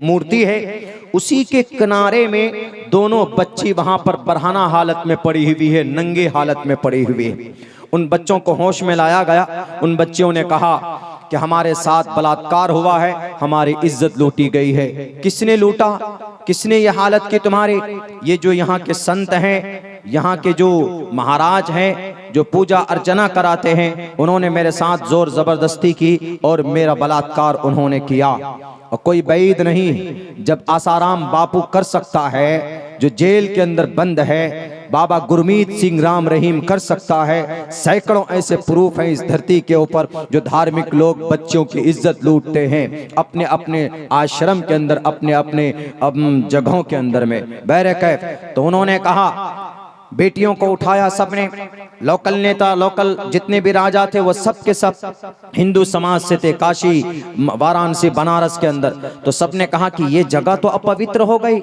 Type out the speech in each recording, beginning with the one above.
मूर्ति है, उसी के किनारे में दोनों बच्ची वहां पर बरहाना हालत में पड़ी हुई है, नंगे हालत में पड़ी हुई है। उन बच्चों को होश में लाया गया। उन बच्चियों ने कहा कि हमारे साथ बलात्कार हुआ है, हमारी इज्जत लूटी गई है। किसने लूटा? किसने ये हालत की तुम्हारी? ये जो यहाँ के संत हैं, यहाँ के जो महाराज हैं, जो पूजा अर्चना कराते हैं, उन्होंने मेरे साथ जोर जबरदस्ती की और मेरा बलात्कार उन्होंने किया। और कोई बैद नहीं, जब आसाराम बापू कर सकता है, जो जेल के अंदर बंद है, बाबा गुरमीत सिंह राम रहीम कर सकता है। सैकड़ों ऐसे प्रूफ हैं इस धरती के ऊपर जो धार्मिक लोग बच्चों की इज्जत लूटते हैं अपने अपने आश्रम के अंदर, अपने अपने जगहों के अंदर में बैरकैफ। तो उन्होंने कहा, बेटियों को उठाया सबने, लोकल नेता, लोकल जितने भी राजा थे वो सब के सब हिंदू समाज से थे, काशी, वाराणसी, बनारस के अंदर। तो सबने कहा कि ये जगह तो अपवित्र हो गई,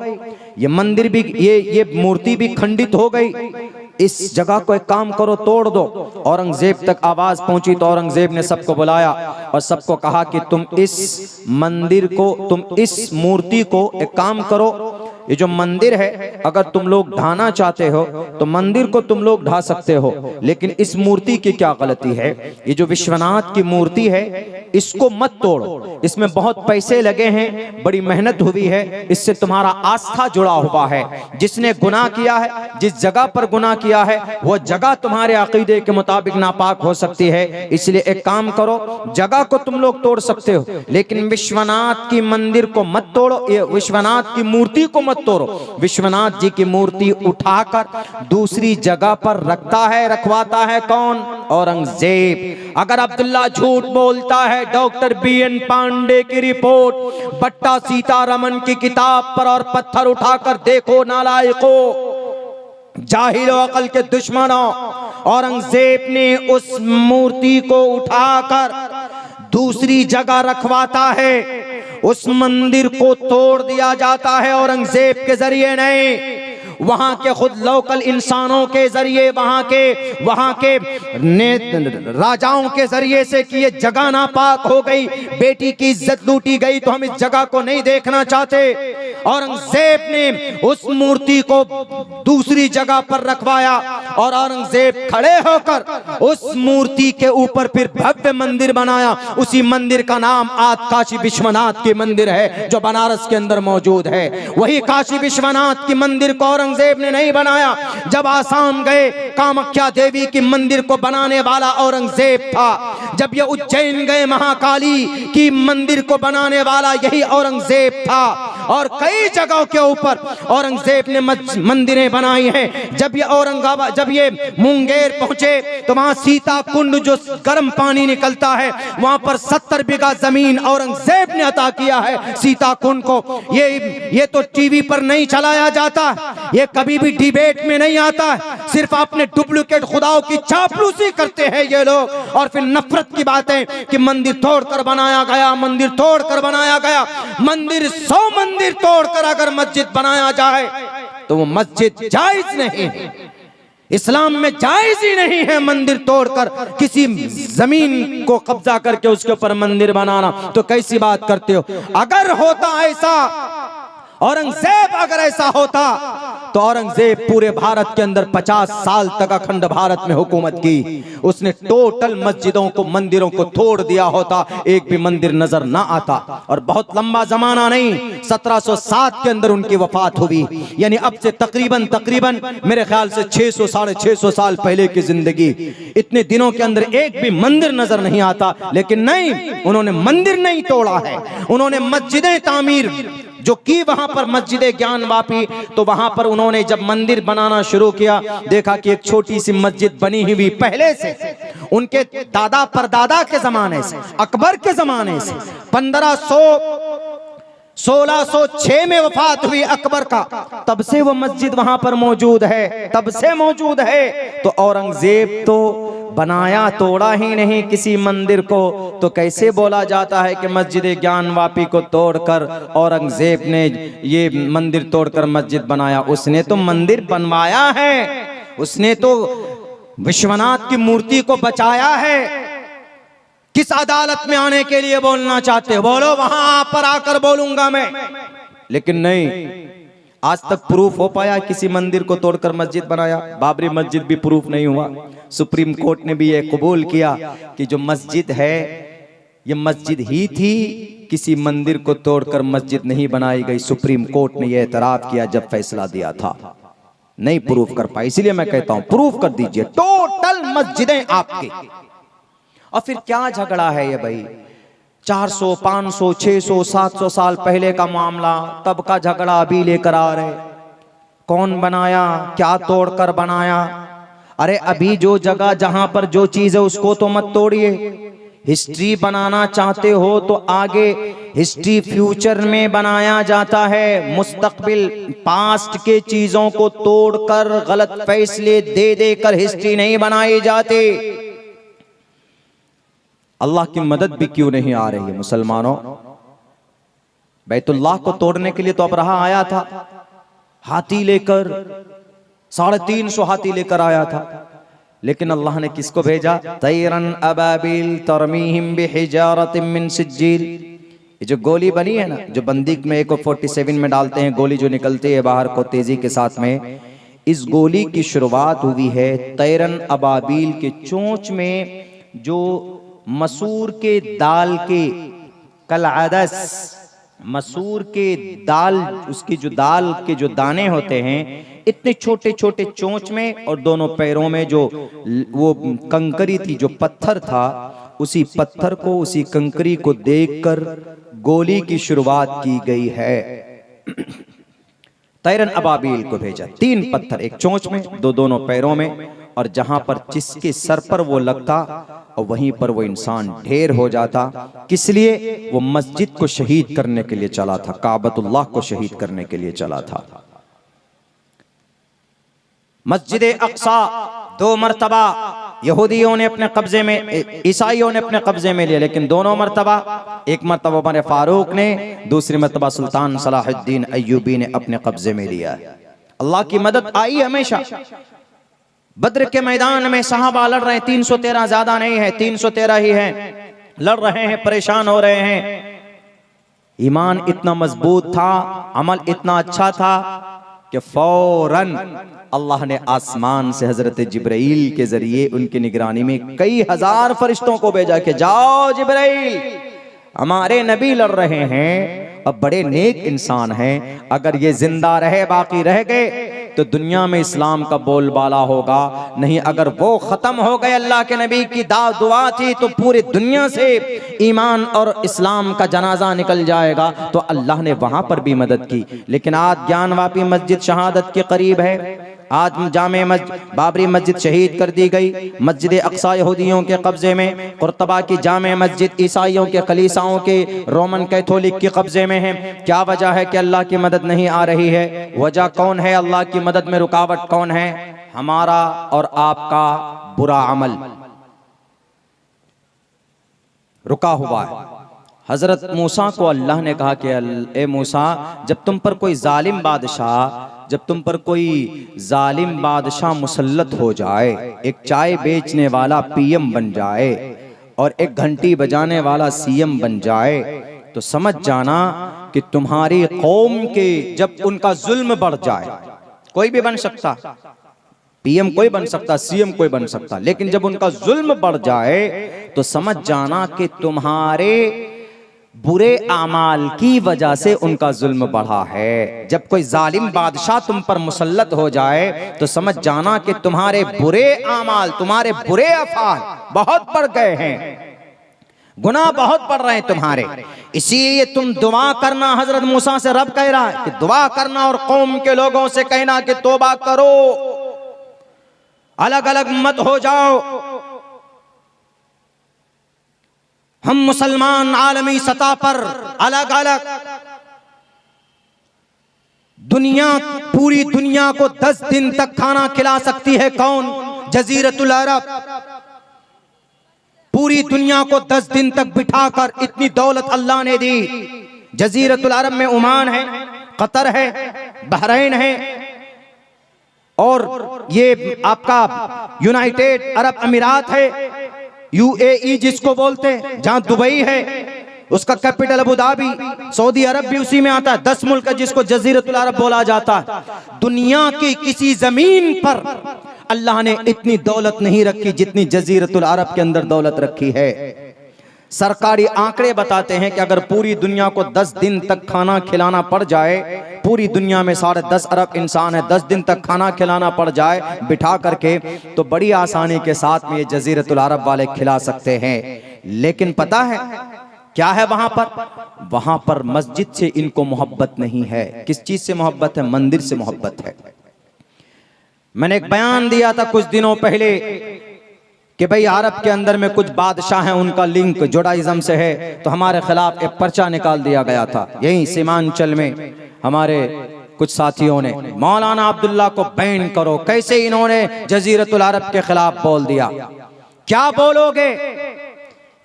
ये मंदिर भी, ये मूर्ति भी खंडित हो गई, इस जगह को एक काम करो, तोड़ दो। औरंगजेब तक आवाज पहुंची तो औरंगजेब ने सबको बुलाया और सबको कहा कि तुम इस मंदिर को, तुम इस मूर्ति को एक काम करो, ये जो मंदिर है अगर तुम लोग ढाना चाहते हो तो मंदिर को तुम लोग ढा सकते हो, लेकिन इस मूर्ति की क्या गलती है? ये जो विश्वनाथ की मूर्ति है इसको मत तोड़ो, इसमें बहुत पैसे लगे हैं, बड़ी मेहनत हुई है, इससे तुम्हारा आस्था जुड़ा हुआ है। जिसने गुनाह किया है, जिस जगह पर गुनाह किया है, वो जगह तुम्हारे अकीदे के मुताबिक नापाक हो सकती है। इसलिए एक काम करो, जगह को तुम लोग तोड़ सकते हो लेकिन विश्वनाथ की मंदिर को मत तोड़ो, ये विश्वनाथ की मूर्ति को मत तोड़ो। विश्वनाथ जी की मूर्ति उठाकर दूसरी जगह पर रखता है, रखवाता है कौन? औरंगजेब। अगर अब्दुल्ला झूठ बोलता है, डॉक्टर BN पांडे की रिपोर्ट, बट्टा सीतारमन की किताब पर और पत्थर उठाकर देखो नालायको, जाहिल अकल के दुश्मनों। औरंगजेब ने उस मूर्ति को उठाकर दूसरी जगह रखवाता है, उस मंदिर को तोड़ दिया जाता है औरंगजेब के जरिए नहीं, वहां के खुद लोकल इंसानों के जरिए, वहां के राजाओं के जरिए से कि ये जगह नापाक हो गई, बेटी की इज्जत लूटी गई, तो हम इस जगह को नहीं देखना चाहते। औरंगजेब ने उस मूर्ति को दूसरी जगह पर रखवाया और औरंगजेब खड़े होकर उस मूर्ति के ऊपर फिर भव्य मंदिर बनाया। उसी मंदिर का नाम आज काशी विश्वनाथ की मंदिर है जो बनारस के अंदर मौजूद है। वही काशी विश्वनाथ की मंदिर को औरंगजेब ने नहीं बनाया। जब आसाम गए, कामाख्या देवी की मंदिर को बनाने वाला औरंगजेब था। जब ये उज्जैन गए, महाकाली की मंदिर को बनाने वाला यही औरंगजेब था। और कई जगहों के ऊपर औरंगजेब ने मंदिरें बनाई हैं। जब ये औरंगाबाद, जब ये मुंगेर पहुंचे तो वहां सीता कुंड जो गर्म पानी निकलता है, वहां पर 70 बीघा जमीन औरंगजेब ने अता किया है सीता कुंड को। ये तो टीवी पर नहीं चलाया जाता, ये कभी भी डिबेट में नहीं आता, सिर्फ अपने डुप्लीकेट खुदाओं की चापलूसी करते हैं ये लोग। और फिर नफरत की बातें कि मंदिर तोड़कर बनाया गया, मंदिर तोड़कर बनाया गया। मंदिर 100 मंदिर तोड़कर अगर मस्जिद बनाया जाए तो वो मस्जिद जायज नहीं है। इस्लाम में जायज ही नहीं है मंदिर तोड़कर किसी जमीन को कब्जा करके उसके ऊपर मंदिर बनाना। तो कैसी बात करते हो? अगर होता ऐसा, औरंगजेब अगर ऐसा होता तो औरंगजेब पूरे भारत के अंदर 50 साल तक अखंड भारत में हुकूमत की। उसने टोटल मस्जिदों को, मंदिरों को तोड़ दिया होता, एक भी मंदिर नजर ना आता। और बहुत लंबा जमाना नहीं, 1707 के अंदर उनकी वफात हुई, यानी अब से तकरीबन मेरे ख्याल से 600 साढ़े 600 साल पहले की जिंदगी। इतने दिनों के अंदर एक भी मंदिर नजर नहीं आता, लेकिन नहीं, उन्होंने मंदिर नहीं तोड़ा है, उन्होंने मस्जिदें तामीर जो की वहां पर मस्जिदे ज्ञानवापी। तो वहां पर उन्होंने जब मंदिर बनाना शुरू किया, देखा कि एक छोटी सी मस्जिद बनी हुई पहले से, उनके दादा परदादा के जमाने से, अकबर के जमाने से, 1606 में वफात हुई अकबर का, तब से वो मस्जिद वहां पर मौजूद है, तब से मौजूद है। तो औरंगजेब तो बनाया तोड़ा ही नहीं किसी मंदिर को, तो कैसे बोला जाता है कि मस्जिद ज्ञानवापी को तोड़कर औरंगजेब ने ये मंदिर तोड़कर मस्जिद बनाया? उसने तो मंदिर बनवाया है, उसने तो विश्वनाथ की मूर्ति को बचाया है। किस अदालत में आने के लिए बोलना चाहते हो? बोलो, वहां पर आकर बोलूंगा मैं। लेकिन नहीं, आज तक प्रूफ हो पाया किसी मंदिर को तोड़कर मस्जिद बनाया? बाबरी मस्जिद भी प्रूफ नहीं हुआ। सुप्रीम कोर्ट ने भी ये कबूल किया कि जो मस्जिद है ये मस्जिद ही थी, किसी मंदिर को तोड़कर मस्जिद नहीं बनाई गई। सुप्रीम कोर्ट ने यह एतराफ किया जब फैसला दिया था। नहीं प्रूफ कर पाए, इसीलिए मैं कहता हूं प्रूफ कर दीजिए, टोटल मस्जिदें आपकी। और फिर क्या झगड़ा है ये भाई? 400, 500, 600, 700 साल पहले का मामला, तब का झगड़ा अभी लेकर आ रहे। कौन बनाया, क्या तोड़कर बनाया? अरे अभी जो जगह जहां पर जो चीज है उसको तो मत तोड़िए। हिस्ट्री बनाना चाहते हो तो आगे हिस्ट्री फ्यूचर में बनाया जाता है। मुस्तकबिल पास्ट के चीजों को तोड़कर गलत फैसले दे देकर हिस्ट्री नहीं बनाई जाती। अल्लाह की मदद भी क्यों नहीं आ रही है मुसलमानों? बैतुल्लाह को तोड़ने के लिए तो अबरहा आया था, हाथी लेकर, 350 हाथी लेकर आया था। लेकिन अल्लाह ने किसको भेजा? तैरन अबाबिल तरमीहिम बिहिजारतिम मिन सिज्जील। ये जो गोली बनी है ना, जो बंदूक में AK-47 में डालते हैं, गोली जो निकलती है बाहर को तेजी के साथ में, इस गोली की शुरुआत हुई है तैरन अबाबिल के चोंच में, जो मसूर के दाल के कलअदस, मसूर के दाल, उसकी जो दाल के जो दाने होते हैं इतने छोटे छोटे चोंच में, और दोनों पैरों में जो वो कंकरी थी, जो पत्थर था, उसी पत्थर को, उसी कंकरी को देखकर गोली की शुरुआत की गई है। तैरन अबाबिल को भेजा, 3 पत्थर, एक चोंच में, दोनों पैरों में, और जहां पर जिसके सर पर वो लगता और वहीं पर वो इंसान ढेर हो जाता। किस लिए? वो मस्जिद को शहीद करने के लिए चला था, काबतुल्लाह को शहीद करने के लिए चला था। मस्जिद अक्सा 2 मरतबा यहूदियों ने अपने कब्जे में, ईसाइयों ने अपने कब्जे में लिया, लेकिन दोनों मरतबा, एक मरतबा उमर फारूक ने, दूसरी मरतबा सुल्तान सलाहुद्दीन अय्यूबी ने अपने कब्जे में लिया। अल्लाह की मदद आई हमेशा। बद्र के मैदान में सहाबा लड़ रहे हैं, 313 ज्यादा नहीं है, 313 ही है, लड़ रहे हैं, परेशान हो रहे हैं। ईमान इतना मजबूत था, अमल इतना अच्छा था कि फौरन अल्लाह ने आसमान से हजरत जिब्राइल के जरिए उनकी निगरानी में कई हजार फरिश्तों को भेजा कि जाओ जिब्राइल, हमारे नबी लड़ रहे हैं, अब बड़े नेक इंसान हैं, अगर ये जिंदा रहे, बाकी रह गए तो दुनिया में इस्लाम का बोलबाला होगा, नहीं अगर वो खत्म हो गए, अल्लाह के नबी की दुआ थी, तो पूरी दुनिया से ईमान और इस्लाम का जनाजा निकल जाएगा। तो अल्लाह ने वहां पर भी मदद की। लेकिन आज ज्ञानवापी मस्जिद शहादत के करीब है, आज जामे मस्जिद बाबरी मस्जिद शहीद कर दी गई, मस्जिद अक्सा यहूदियों के कब्जे में, कुर्तबा की जामे मस्जिद ईसाइयों के कलीसाओं के रोमन कैथोलिक के कब्जे में है। क्या वजह है कि अल्लाह की मदद नहीं आ रही है? वजह कौन है? अल्लाह की मदद में रुकावट कौन है? हमारा और आपका बुरा अमल रुका हुआ है। हजरत मूसा को अल्लाह ने कहा कि ए मूसा, जब तुम पर कोई जालिम बादशाह, जब तुम पर कोई जालिम बादशाह मुसल्लत हो जाए, एक चाय बेचने वाला PM बन जाए और एक घंटी बजाने वाला CM बन जाए, तो समझ जाना कि तुम्हारी कौम के जब उनका जुल्म बढ़ जाए, कोई भी बन सकता, PM कोई बन सकता, CM कोई बन सकता, लेकिन जब उनका जुल्म बढ़ जाए तो समझ जाना कि तुम्हारे बुरे आमाल की वजह से उनका जुल्म बढ़ा है। जब कोई जालिम बादशाह तुम पर मुसल्लत हो जाए तो समझ जाना कि तुम्हारे बुरे आमाल, तुम्हारे बुरे अफआल बहुत बढ़ गए हैं, गुनाह बहुत बढ़ रहे हैं तुम्हारे। इसीलिए तुम दुआ करना, हजरत मूसा से रब कह रहा है कि दुआ करना और कौम के लोगों से कहना कि तौबा करो, अलग अलग मत हो जाओ। हम मुसलमान आलमी सतह पर अलग अलग, दुनिया, पूरी दुनिया को 10 दिन तक खाना खिला सकती है कौन? जजीरतुल अरब। पूरी दुनिया को 10 दिन तक बिठाकर इतनी दौलत अल्लाह ने दी। जजीरतुल अरब में ओमान है, कतर है, बहरैन है, और ये आपका यूनाइटेड अरब अमीरात है, यूएई जिसको बोलते हैं, जहां दुबई है उसका कैपिटल अबू धाबी, सऊदी अरब भी उसी में आता है। 10 मुल्क जिसको जजीरतुल अरब बोला जाता है। दुनिया की किसी जमीन पर अल्लाह ने इतनी दौलत नहीं रखी जितनी जजीरतुल अरब के अंदर दौलत रखी है। सरकारी आंकड़े बताते हैं कि अगर पूरी दुनिया को 10 दिन तक खाना खिलाना पड़ जाए, पूरी दुनिया में 10.5 अरब इंसान है, 10 दिन तक खाना खिलाना पड़ जाए बिठा करके, तो बड़ी आसानी के साथ में ये जजीरतुल अरब वाले खिला सकते हैं। लेकिन पता है क्या है वहां पर? वहां पर मस्जिद से इनको मोहब्बत नहीं है। किस चीज से मोहब्बत है? मंदिर से मोहब्बत है। मैंने एक बयान दिया था कुछ दिनों पहले कि भाई अरब के अंदर में कुछ बादशाह हैं, उनका लिंक जुडाइज्म से है, तो हमारे खिलाफ एक पर्चा निकाल दिया गया था। यही सीमांचल में हमारे कुछ साथियों ने मौलाना अब्दुल्ला को बैन करो, कैसे इन्होंने जजीरतुल अरब के खिलाफ बोल दिया। क्या बोलोगे?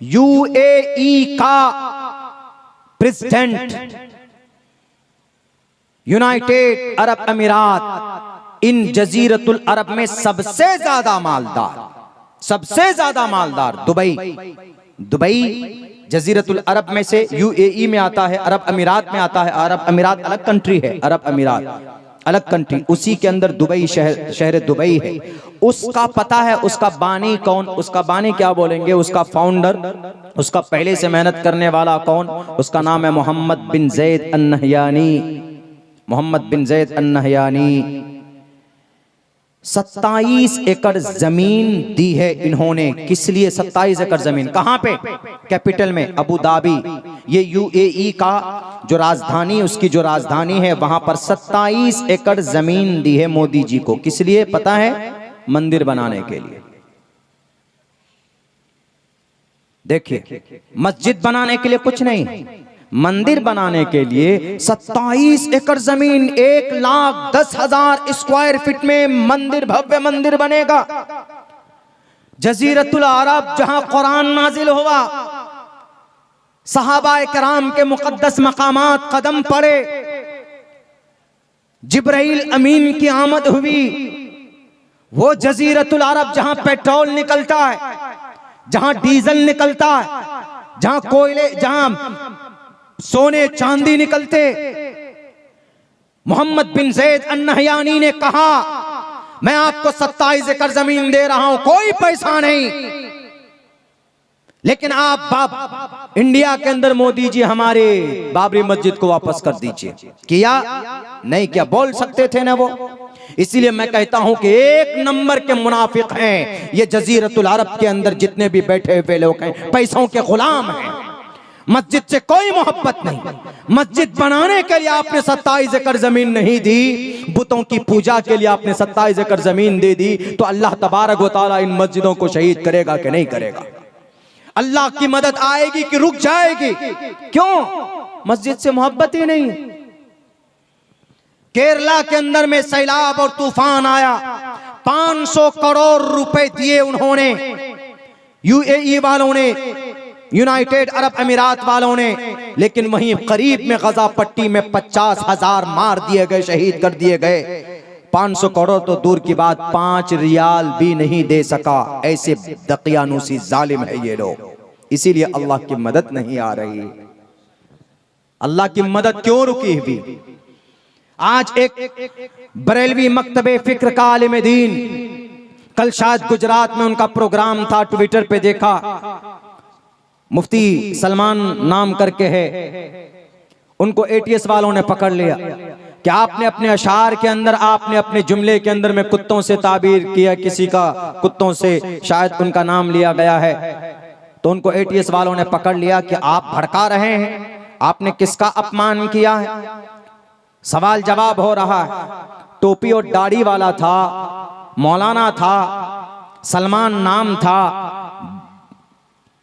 यूएई का प्रेसिडेंट, यूनाइटेड अरब अमीरात, इन जजीरतुल अरब में सबसे ज्यादा मालदार दुबई जजीरतुल अरब में से यूएई में आता है, अरब अमीरात में आता है। अरब अमीरात अलग कंट्री है, अरब अमीरात अलग कंट्री, उसी के अंदर दुबई शहर दुबई है। उसका पता है उसका बानी कौन? उसका बानी क्या बोलेंगे, उसका फाउंडर, उसका पहले से मेहनत करने वाला कौन? उसका नाम है मोहम्मद बिन जैद अन-नहयानी। मोहम्मद बिन जैद अन-नहयानी 27 एकड़ जमीन दी है इन्होंने। किस लिए 27 एकड़ जमीन? कहां पे? कैपिटल में, अबू धाबी। ये यूएई का जो राजधानी, उसकी जो राजधानी है, वहां पर 27 एकड़ जमीन दी है मोदी जी को। किस लिए पता है? मंदिर बनाने के लिए। देखिए, मस्जिद बनाने के लिए कुछ नहीं, मंदिर बनाने के लिए 27 एकड़ जमीन, 1,10,000 स्क्वायर फीट में मंदिर, भव्य मंदिर बनेगा। जजीरतुल अरब जहां कुरान नाजिल हुआ, सहाबाए किराम के मुकद्दस मकामात कदम पड़े, जिब्राइल अमीन की आमद हुई, वो जजीरतुल अरब जहां पेट्रोल निकलता है, जहां डीजल निकलता है, जहां कोयले, जहां सोने चांदी निकलते, मोहम्मद बिन जैद अन-नहयानी ने कहा मैं आपको 27 एकड़ जमीन दे रहा हूं, कोई पैसा नहीं, लेकिन आप इंडिया के अंदर मोदी जी हमारे बाबरी मस्जिद को वापस कर दीजिए। किया? नहीं किया। बोल सकते थे ना वो। इसीलिए मैं कहता हूं कि एक नंबर के मुनाफिक हैं ये जजीरतुल अरब के अंदर जितने भी बैठे हुए लोग हैं, पैसों के गुलाम हैं। मस्जिद से कोई मोहब्बत नहीं। मस्जिद बनाने के लिए आपने 27 एकड़ जमीन नहीं दी, बुतों की पूजा के लिए आपने 27 एकड़ जमीन दे दी, तो अल्लाह तबारक व तआला इन मस्जिदों को शहीद करेगा कि नहीं करेगा? अल्लाह की मदद आएगी कि रुक जाएगी? क्यों? मस्जिद से मोहब्बत ही नहीं। केरला के अंदर में सैलाब और तूफान आया, 500 करोड़ रुपए दिए उन्होंने, यूएई वालों ने, यूनाइटेड अरब अमीरात वालों ने, लेकिन वहीं करीब में गजा पट्टी में 50,000 मार दिए गए, शहीद कर दिए गए। 500 करोड़ तो दूर की बात, 5 रियाल भी नहीं दे सका। ऐसे दकियानूसी जालिम है ये लोग। इसीलिए अल्लाह की मदद नहीं आ रही। अल्लाह की मदद क्यों रुकी हुई? आज एक बरेलवी मकतबे फिक्र का आलिम दीन, कल शायद गुजरात में उनका प्रोग्राम था, ट्विटर पे देखा, मुफ्ती सलमान नाम करके है, उनको एटीएस वालों ने पकड़ लिया कि आपने अपने अशार के अंदर, आपने अपने जुमले के अंदर में कुत्तों से ताबीर किया, किसी का कुत्तों से शायद उनका नाम लिया गया है। तो उनको एटीएस वालों ने पकड़ लिया कि आप भड़का रहे हैं, आपने किसका अपमान किया है? सवाल जवाब हो रहा है। टोपी और दाढ़ी वाला था, मौलाना था, सलमान नाम था,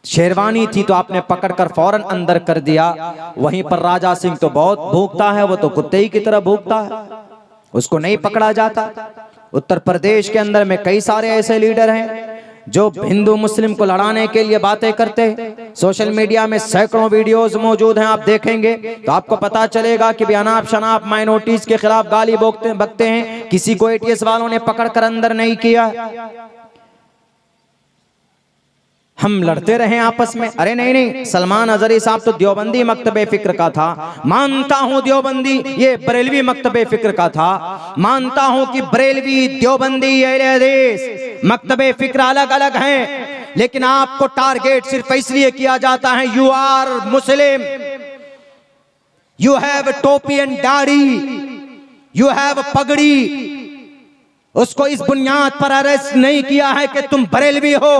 शेरवानी थी, तो आपने पकड़कर फौरन अंदर कर दिया। वहीं पर राजा सिंह तो बहुत भूखता है, वो तो कुत्ते ही की तरह भूखता है, उसको नहीं पकड़ा जाता। उत्तर प्रदेश के अंदर में कई सारे ऐसे लीडर हैं जो हिंदू मुस्लिम को लड़ाने के लिए बातें करते हैं। सोशल मीडिया में सैकड़ों वीडियोस मौजूद हैं, आप देखेंगे तो आपको पता चलेगा कि अनाप शनाप माइनॉरिटीज के खिलाफ गाली बकते हैं। किसी को एटीएस वालों ने पकड़कर अंदर नहीं किया। हम लड़ते रहे आपस में। अरे नहीं नहीं, सलमान अजहरी साहब तो देवबंदी मकतबे फिक्र का था, मानता हूं देवबंदी ये बरेलवी मकतबे फिक्र का था, मानता हूं कि बरेलवी देवबंदी अहले हदीस मकतबे फिक्र अलग अलग हैं, लेकिन आपको टारगेट सिर्फ इसलिए किया जाता है you are Muslim, you have टोपी एंड दाढ़ी, यू हैव पगड़ी। उसको इस बुनियाद पर अरेस्ट नहीं किया है कि तुम बरेलवी हो।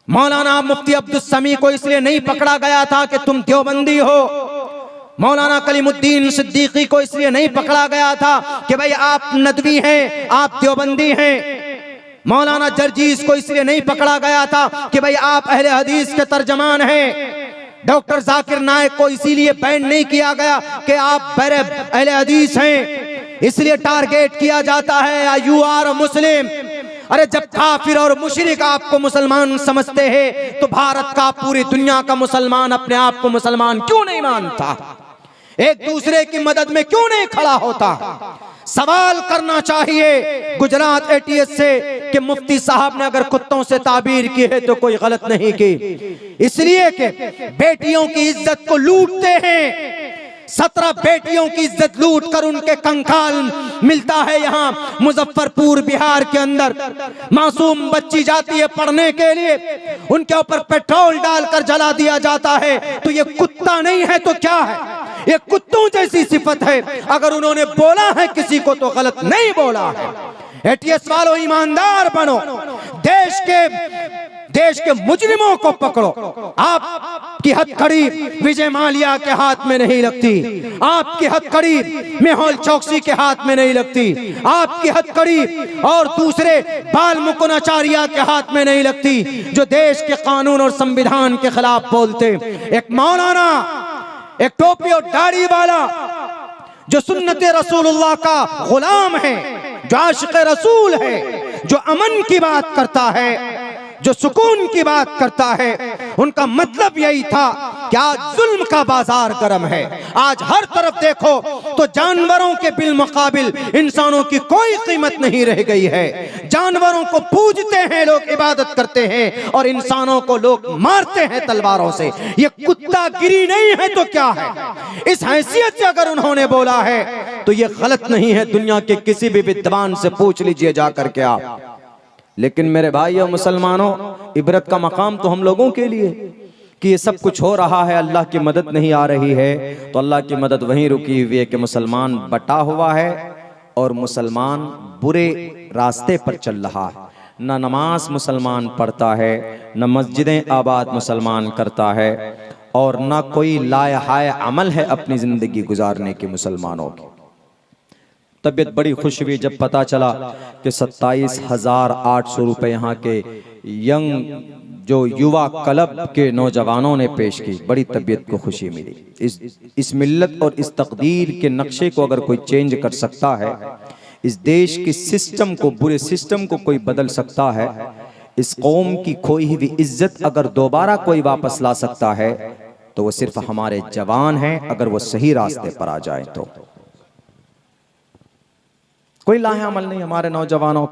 मौलाना मुफ्ती अब्दुल समी को इसलिए नहीं पकड़ा गया था कि तुम देवबंदी हो। मौलाना कलीमुद्दीन सिद्दीकी को इसलिए नहीं पकड़ा गया था कि भाई आप नदवी हैं, आप देवबंदी हैं। मौलाना जर्जीस को इसलिए नहीं पकड़ा गया था कि भाई आप अहले हदीस के तर्जमान हैं। डॉक्टर जाकिर नायक को इसीलिए बैन नहीं किया गया कि आप अहले हदीस हैं, इसलिए टारगेट किया जाता है यू आर मुस्लिम। अरे जब काफिर और मुशरिक आपको मुसलमान समझते हैं तो भारत का, पूरी दुनिया का मुसलमान अपने आप को मुसलमान क्यों नहीं मानता? एक दूसरे की मदद में क्यों नहीं खड़ा होता? सवाल करना चाहिए गुजरात ATS से कि मुफ्ती साहब ने अगर कुत्तों से ताबीर की है तो कोई गलत नहीं की, इसलिए कि बेटियों की इज्जत को लूटते हैं। 17 बेटियों की इज्जत लूट कर उनके कंकाल मिलता है यहाँ मुजफ्फरपुर बिहार के अंदर। मासूम बच्ची जाती है पढ़ने के लिए, उनके ऊपर पेट्रोल डालकर जला दिया जाता है। तो ये कुत्ता नहीं है तो क्या है? ये कुत्तों जैसी सिफत है। अगर उन्होंने बोला है किसी को तो गलत नहीं बोला है। ATS वालों ईमानदार बनो, देश के मुजरिमों को पकड़ो। आपकी हथकड़ी विजय माल्या के हाथ में नहीं लगती, आपकी हथकड़ी मेहुल चौकसी के हाथ में नहीं लगती, आपकी हथकड़ी और दूसरे बाल मुकुंद आचार्य के हाथ में नहीं लगती जो देश के कानून और संविधान के खिलाफ बोलते। एक मौलाना, एक टोपी और दाढ़ी वाला जो सुन्नत रसूलुल्लाह का गुलाम है, जो आशिक रसूल है, जो अमन की बात करता है, जो सुकून की बात करता है, उनका मतलब यही था कि आज जुल्म का बाजार गर्म है। आज हर तरफ देखो तो जानवरों के बिलमुकाबिल इंसानों की कोई कीमत नहीं रह गई है। जानवरों को पूजते हैं लोग, इबादत करते हैं, और इंसानों को लोग मारते हैं तलवारों से। ये कुत्ता गिरी नहीं है तो क्या है? इस हैसियत से अगर उन्होंने बोला है तो ये गलत नहीं है। दुनिया के किसी भी विद्वान से पूछ लीजिए जाकर के आप। लेकिन मेरे भाई और मुसलमानों, इबरत का मकाम तो हम लोगों के लिए कि ये सब कुछ हो रहा है, अल्लाह की मदद नहीं आ रही है। तो अल्लाह की मदद वहीं रुकी हुई है कि मुसलमान बटा हुआ है और मुसलमान बुरे रास्ते पर चल रहा है। न नमाज मुसलमान पढ़ता है, न मस्जिदें आबाद मुसलमान करता है, और न कोई लायहाय अमल है अपनी ज़िंदगी गुजारने की मुसलमानों की। तबीयत बड़ी खुश हुई जब पता चला कि 27,800 रुपये यहाँ के यंग जो युवा क्लब के नौजवानों ने पेश की। बड़ी तबीयत को खुशी मिली। इस मिल्लत और इस तकदीर के नक्शे को अगर कोई चेंज कर सकता है, इस देश के सिस्टम को, बुरे सिस्टम को कोई बदल सकता है, इस कौम की खोई हुई इज्जत अगर दोबारा कोई वापस ला सकता है तो वो सिर्फ हमारे जवान हैं, अगर वो सही रास्ते पर आ जाए तो। कोई लाहे अमल नहीं हमारे नौजवानों